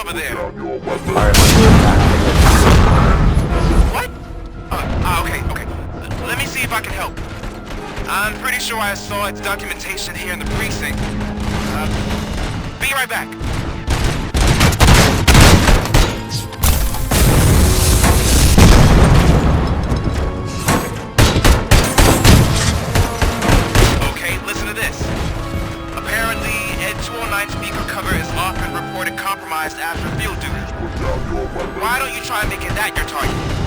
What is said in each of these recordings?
over there. Alright, What? Okay. Let me see if I can help. I'm pretty sure I saw its documentation here in the precinct. Be right back. Okay, listen to this. Apparently, Ed 209 speaker cover is often reported compromised after field duty. Why don't you try making that your target?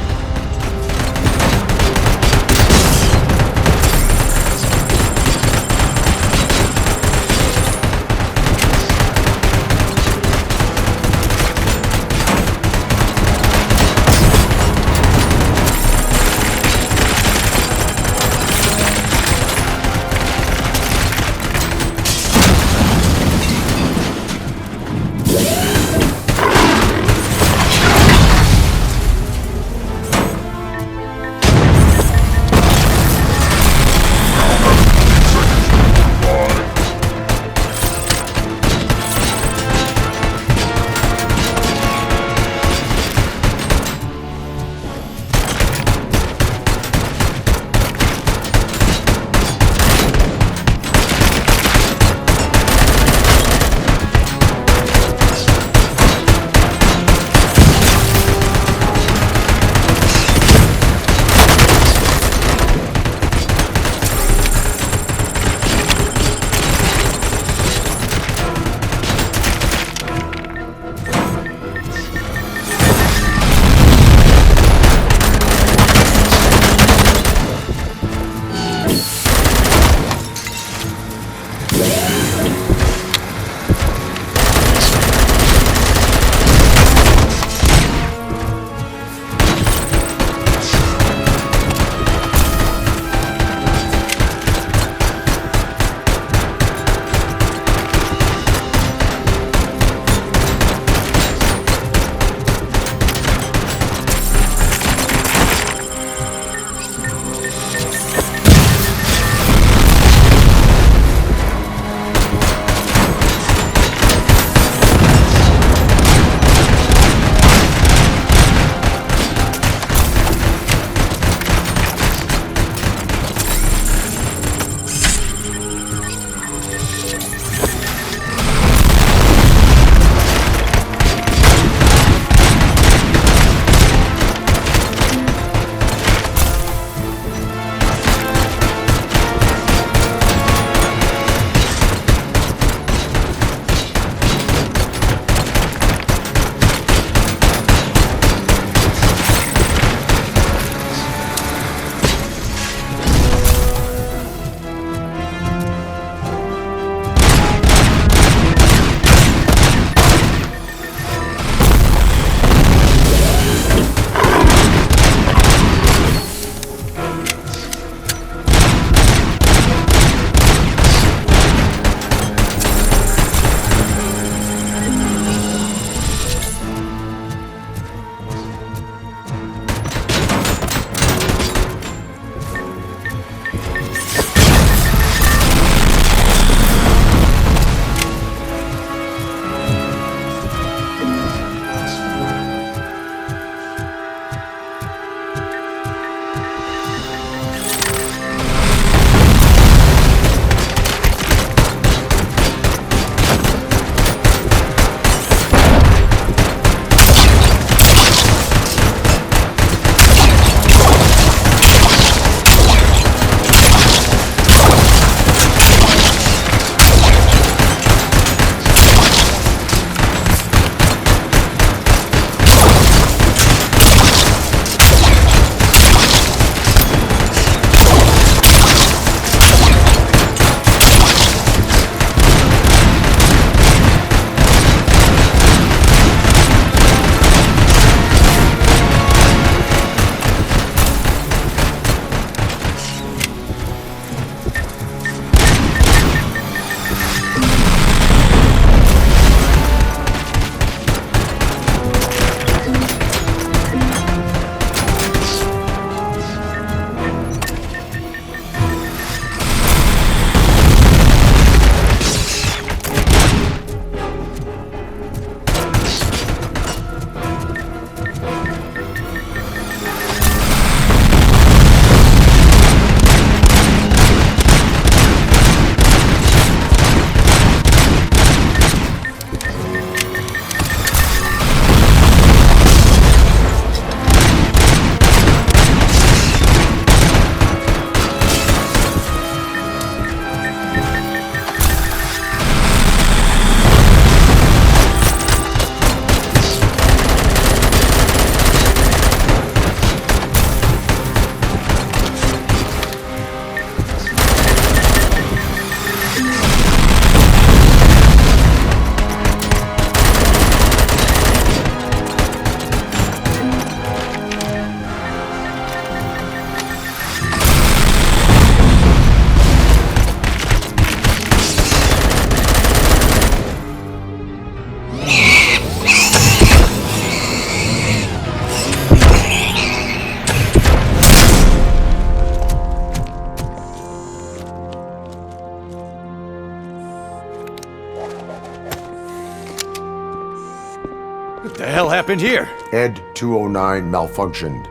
What the hell happened here? Ed 209 malfunctioned.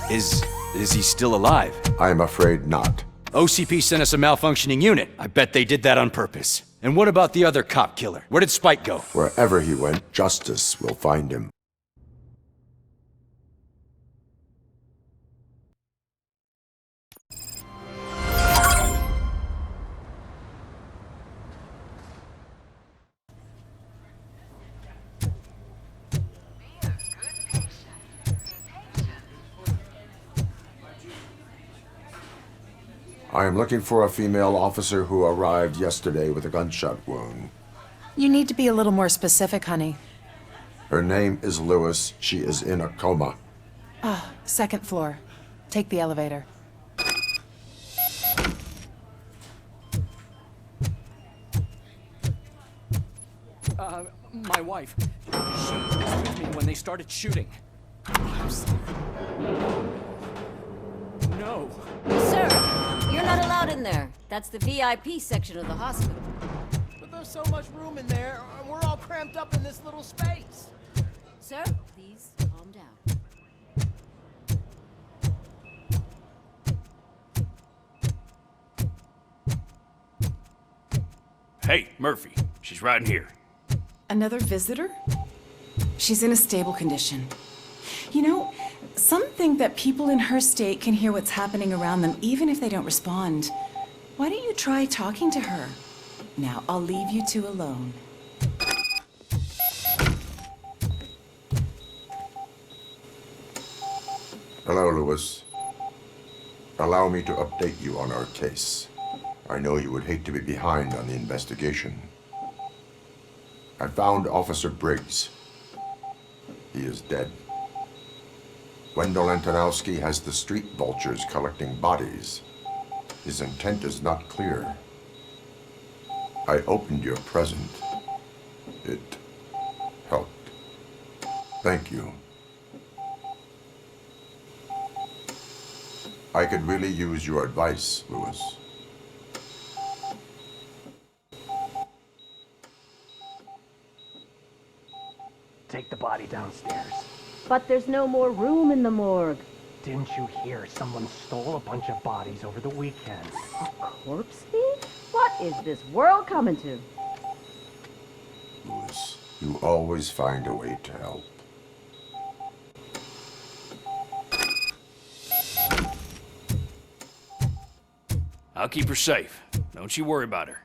Is he still alive? I'm afraid not. OCP sent us a malfunctioning unit. I bet they did that on purpose. And what about the other cop killer? Where did Spike go? Wherever he went, justice will find him. I am looking for a female officer who arrived yesterday with a gunshot wound. You need to be a little more specific, honey. Her name is Lewis. She is in a coma. Second floor. Take the elevator. My wife. She was with me when they started shooting. I'm sorry. No. Sir, you're not allowed in there. That's the VIP section of the hospital. But there's so much room in there, and we're all cramped up in this little space. Sir, please calm down. Hey, Merfy. She's right in here. Another visitor? She's in a stable condition. You know, some think that people in her state can hear what's happening around them even if they don't respond. Why don't you try talking to her? Now, I'll leave you two alone. Hello, Lewis. Allow me to update you on our case. I know you would hate to be behind on the investigation. I found Officer Briggs. He is dead. Wendell Antonowski has the street vultures collecting bodies. His intent is not clear. I opened your present. It helped. Thank you. I could really use your advice, Lewis. Take the body downstairs. But there's no more room in the morgue. Didn't you hear someone stole a bunch of bodies over the weekend? A corpse thief? What is this world coming to? Lewis, you always find a way to help. I'll keep her safe. Don't you worry about her.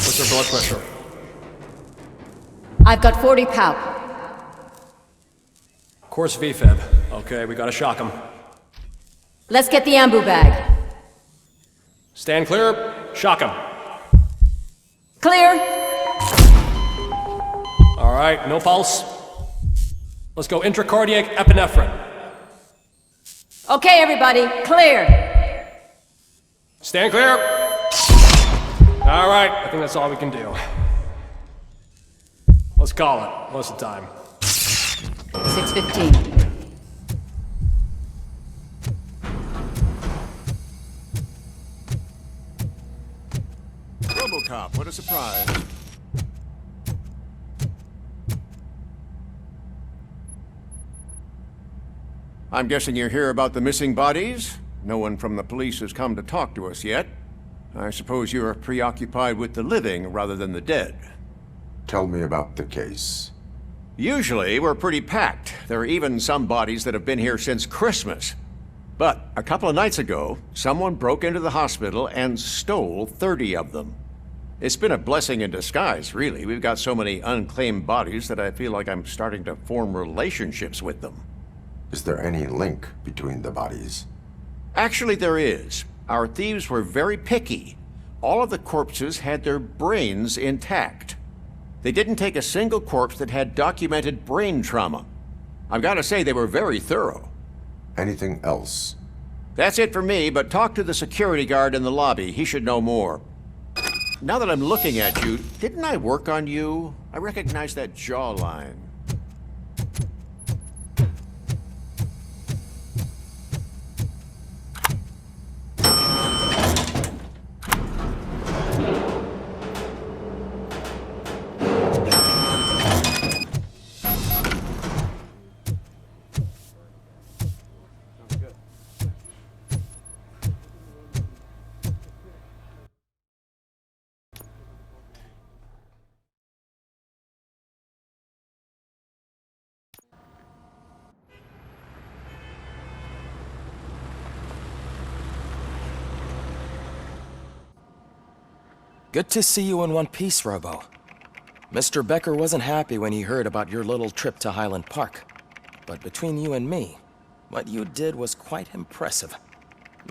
What's her blood pressure? I've got 40 pow. Course VFib. Okay, we gotta shock him. Let's get the ambu bag. Stand clear, shock him. Clear. All right, no pulse. Let's go intracardiac epinephrine. Okay, everybody, clear. Stand clear. All right, I think that's all we can do. Let's call it. What's the time? 6:15. Robocop, what a surprise. I'm guessing you're here about the missing bodies? No one from the police has come to talk to us yet. I suppose you're preoccupied with the living rather than the dead. Tell me about the case. Usually, we're pretty packed. There are even some bodies that have been here since Christmas. But a couple of nights ago, someone broke into the hospital and stole 30 of them. It's been a blessing in disguise, really. We've got so many unclaimed bodies that I feel like I'm starting to form relationships with them. Is there any link between the bodies? Actually, there is. Our thieves were very picky. All of the corpses had their brains intact. They didn't take a single corpse that had documented brain trauma. I've got to say, they were very thorough. Anything else? That's it for me, but talk to the security guard in the lobby. He should know more. Now that I'm looking at you, didn't I work on you? I recognize that jawline. Good to see you in one piece, Robo. Mr. Becker wasn't happy when he heard about your little trip to Highland Park. But between you and me, what you did was quite impressive.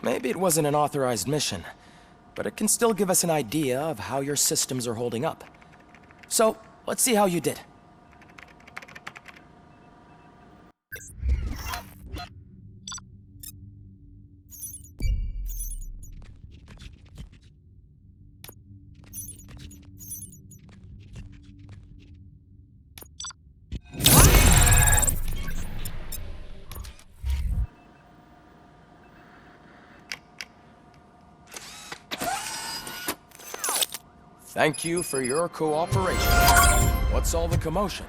Maybe it wasn't an authorized mission, but it can still give us an idea of how your systems are holding up. So, let's see how you did. Thank you for your cooperation. What's all the commotion?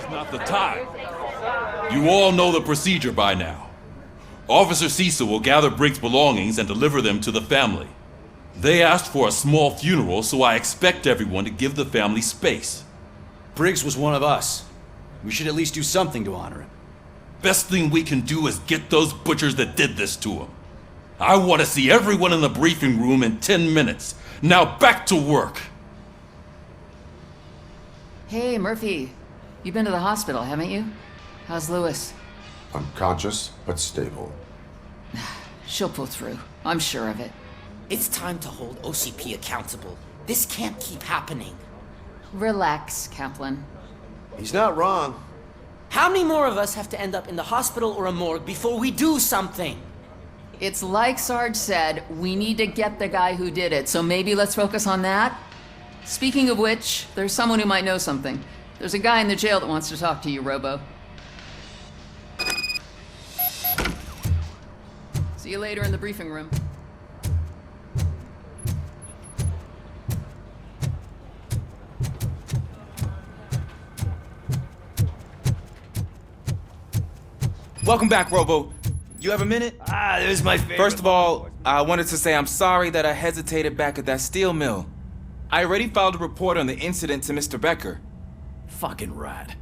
Not the time. You all know the procedure by now. Officer Cecil will gather Briggs' belongings and deliver them to the family. They asked for a small funeral, so I expect everyone to give the family space. Briggs was one of us. We should at least do something to honor him. Best thing we can do is get those butchers that did this to him. I want to see everyone in the briefing room in 10 minutes. Now back to work. Hey, Murphy. You've been to the hospital, haven't you? How's Lewis? Unconscious, but stable. She'll pull through. I'm sure of it. It's time to hold OCP accountable. This can't keep happening. Relax, Kaplan. He's not wrong. How many more of us have to end up in the hospital or a morgue before we do something? It's like Sarge said, we need to get the guy who did it, so maybe let's focus on that? Speaking of which, there's someone who might know something. There's a guy in the jail that wants to talk to you, Robo. See you later in the briefing room. Welcome back, Robo. You have a minute? It was my favorite. First of all, I wanted to say I'm sorry that I hesitated back at that steel mill. I already filed a report on the incident to Mr. Becker. Fucking rad.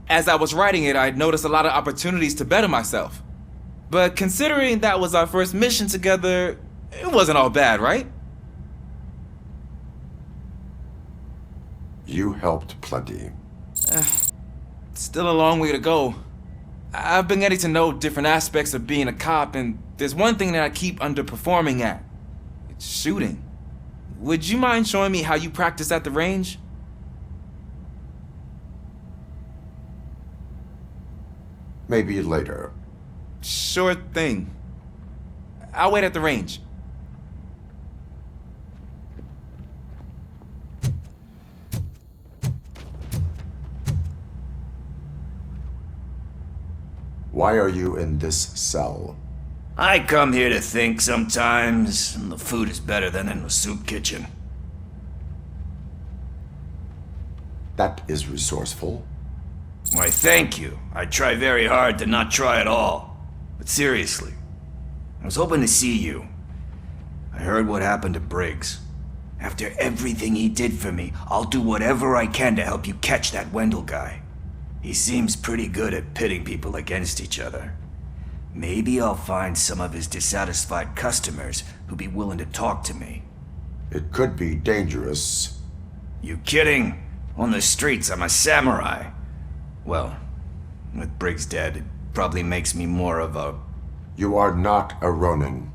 As I was writing it, I'd noticed a lot of opportunities to better myself. But considering that was our first mission together, it wasn't all bad, right? You helped plenty. Still a long way to go. I've been getting to know different aspects of being a cop, and there's one thing that I keep underperforming at. It's shooting. Would you mind showing me how you practice at the range? Maybe later. Sure thing. I'll wait at the range. Why are you in this cell? I come here to think sometimes, and the food is better than in the soup kitchen. That is resourceful. Why, thank you. I try very hard to not try at all. But seriously, I was hoping to see you. I heard what happened to Briggs. After everything he did for me, I'll do whatever I can to help you catch that Wendell guy. He seems pretty good at pitting people against each other. Maybe I'll find some of his dissatisfied customers who'd be willing to talk to me. It could be dangerous. You kidding? On the streets, I'm a samurai. Well, with Briggs dead, it probably makes me more of a... You are not a Ronin.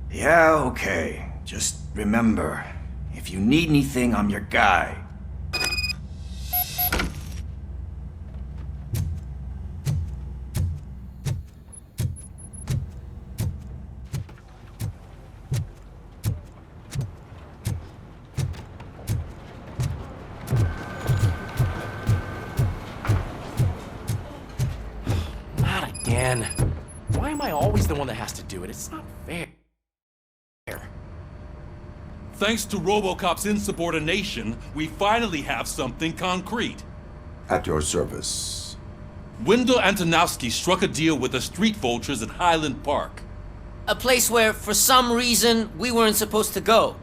Yeah, okay. Just remember, if you need anything, I'm your guy. Why am I always the one that has to do it? It's not fair. Thanks to Robocop's insubordination, we finally have something concrete. At your service. Wendell Antonowski struck a deal with the street vultures at Highland Park. A place where, for some reason, we weren't supposed to go.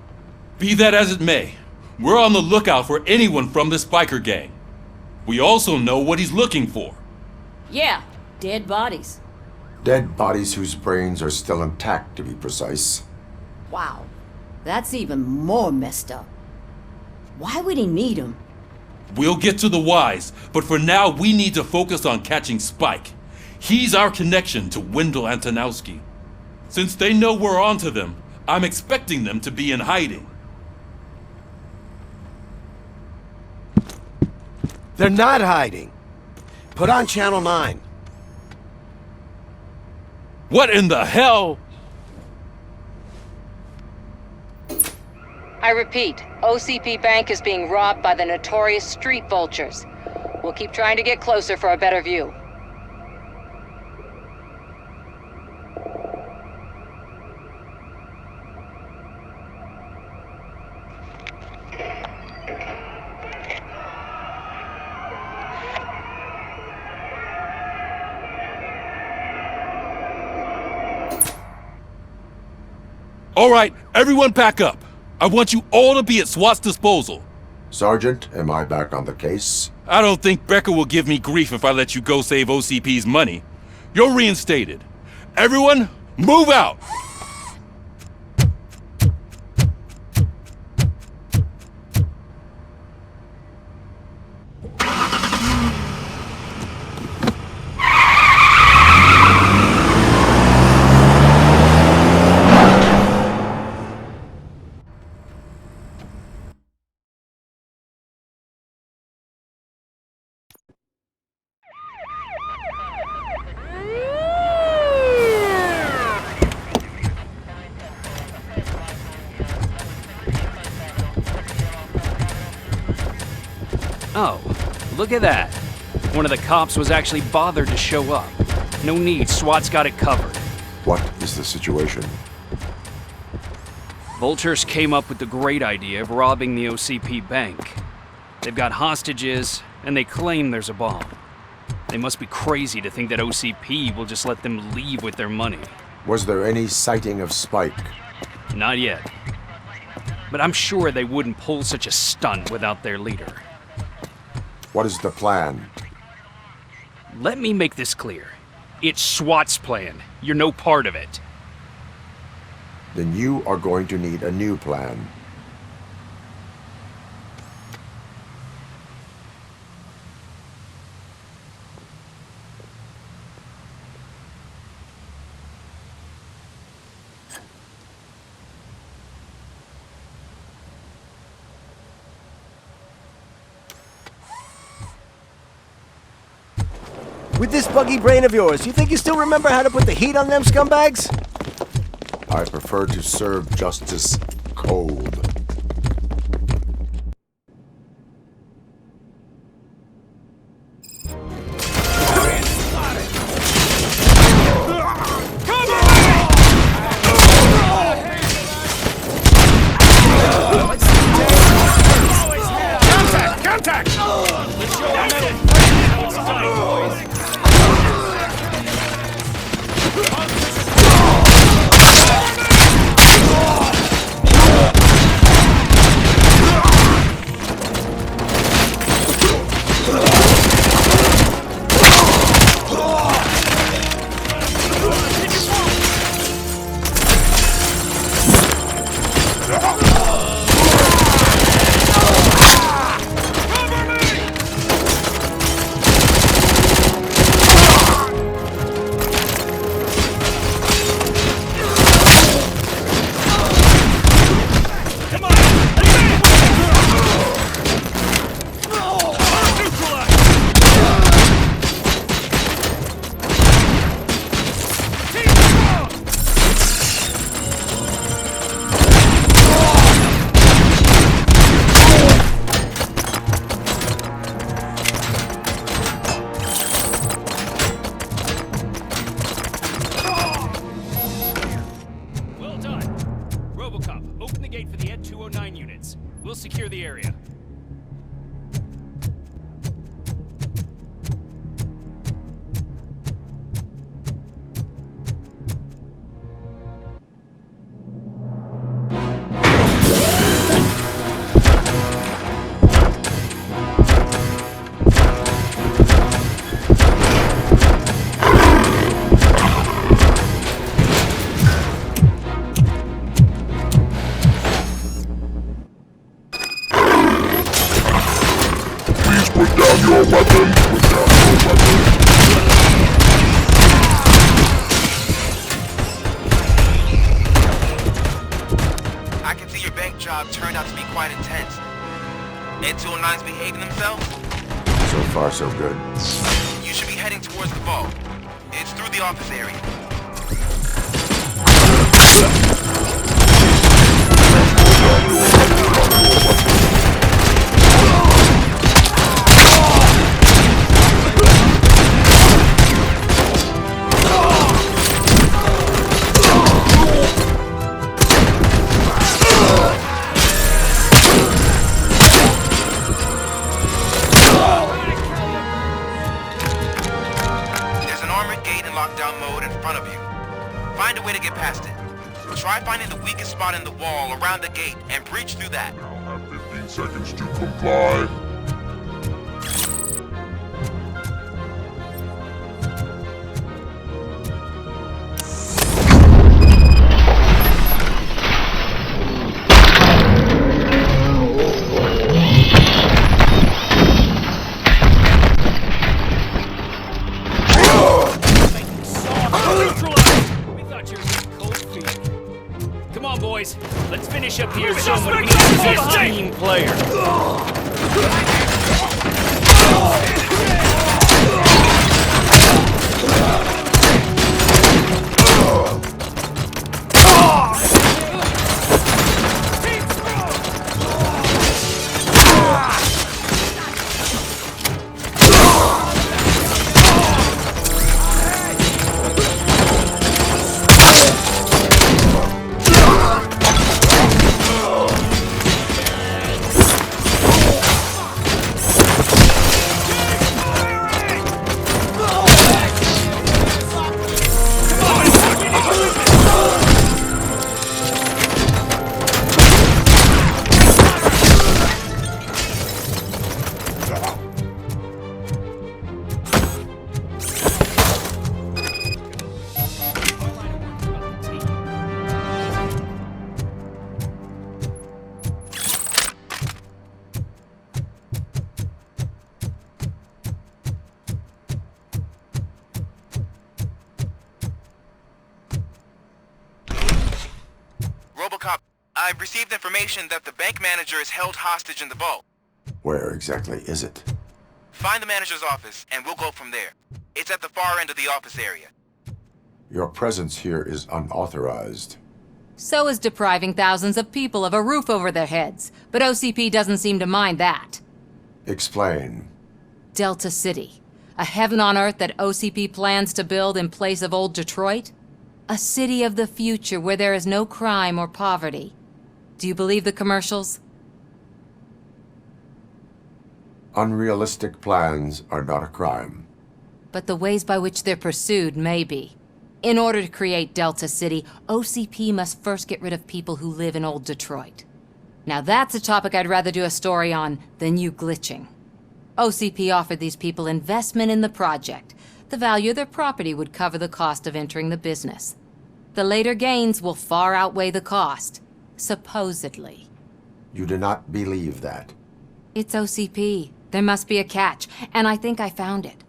Be that as it may, we're on the lookout for anyone from this biker gang. We also know what he's looking for. Yeah, dead bodies. Dead bodies whose brains are still intact, to be precise. Wow, that's even more messed up. Why would he need them? We'll get to the whys, but for now we need to focus on catching Spike. He's our connection to Wendell Antonowski. Since they know we're onto them, I'm expecting them to be in hiding. They're not hiding. Put on Channel 9. What in the hell? I repeat, OCP Bank is being robbed by the notorious street vultures. We'll keep trying to get closer for a better view. All right, everyone pack up. I want you all to be at SWAT's disposal. Sergeant, am I back on the case? I don't think Becker will give me grief if I let you go save OCP's money. You're reinstated. Everyone, move out! Oh, look at that. One of the cops was actually bothered to show up. No need, SWAT's got it covered. What is the situation? Vultures came up with the great idea of robbing the OCP bank. They've got hostages, and they claim there's a bomb. They must be crazy to think that OCP will just let them leave with their money. Was there any sighting of Spike? Not yet. But I'm sure they wouldn't pull such a stunt without their leader. What is the plan? Let me make this clear. It's SWAT's plan. You're no part of it. Then you are going to need a new plan. With this buggy brain of yours, you think you still remember how to put the heat on them scumbags? I prefer to serve justice cold. area. I can see your bank job turned out to be quite intense. And 209's behaving themselves? So far, so good. You should be heading towards the vault. It's through the office area. Find a way to get past it. Try finding the weakest spot in the wall around the gate and breach through that. I'll have 15 seconds to comply. Let's finish up here so we can be a team player. Robocop, I've received information that the bank manager is held hostage in the vault. Where exactly is it? Find the manager's office, and we'll go from there. It's at the far end of the office area. Your presence here is unauthorized. So is depriving thousands of people of a roof over their heads. But OCP doesn't seem to mind that. Explain. Delta-City. A heaven on earth that OCP plans to build in place of old Detroit? A city of the future where there is no crime or poverty. Do you believe the commercials? Unrealistic plans are not a crime. But the ways by which they're pursued may be. In order to create Delta-City, OCP must first get rid of people who live in old Detroit. Now that's a topic I'd rather do a story on than you glitching. OCP offered these people investment in the project. The value of their property would cover the cost of entering the business. The later gains will far outweigh the cost. Supposedly. You do not believe that. It's OCP. There must be a catch, and I think I found it.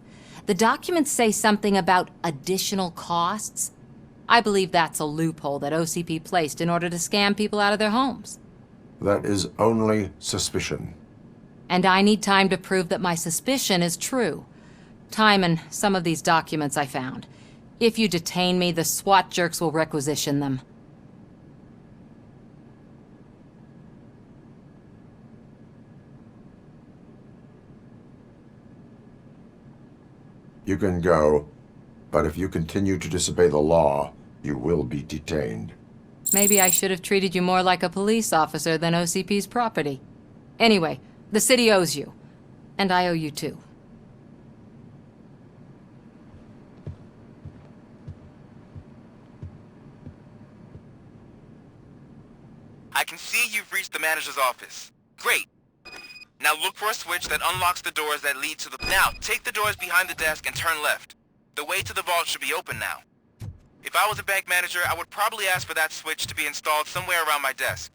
The documents say something about additional costs. I believe that's a loophole that OCP placed in order to scam people out of their homes. That is only suspicion. And I need time to prove that my suspicion is true. Time and some of these documents I found. If you detain me, the SWAT jerks will requisition them. You can go, but if you continue to disobey the law, you will be detained. Maybe I should have treated you more like a police officer than OCP's property. Anyway, the city owes you. And I owe you too. I can see you've reached the manager's office. Great. Now look for a switch that unlocks the doors that lead to the... Now, take the doors behind the desk and turn left. The way to the vault should be open now. If I was a bank manager, I would probably ask for that switch to be installed somewhere around my desk.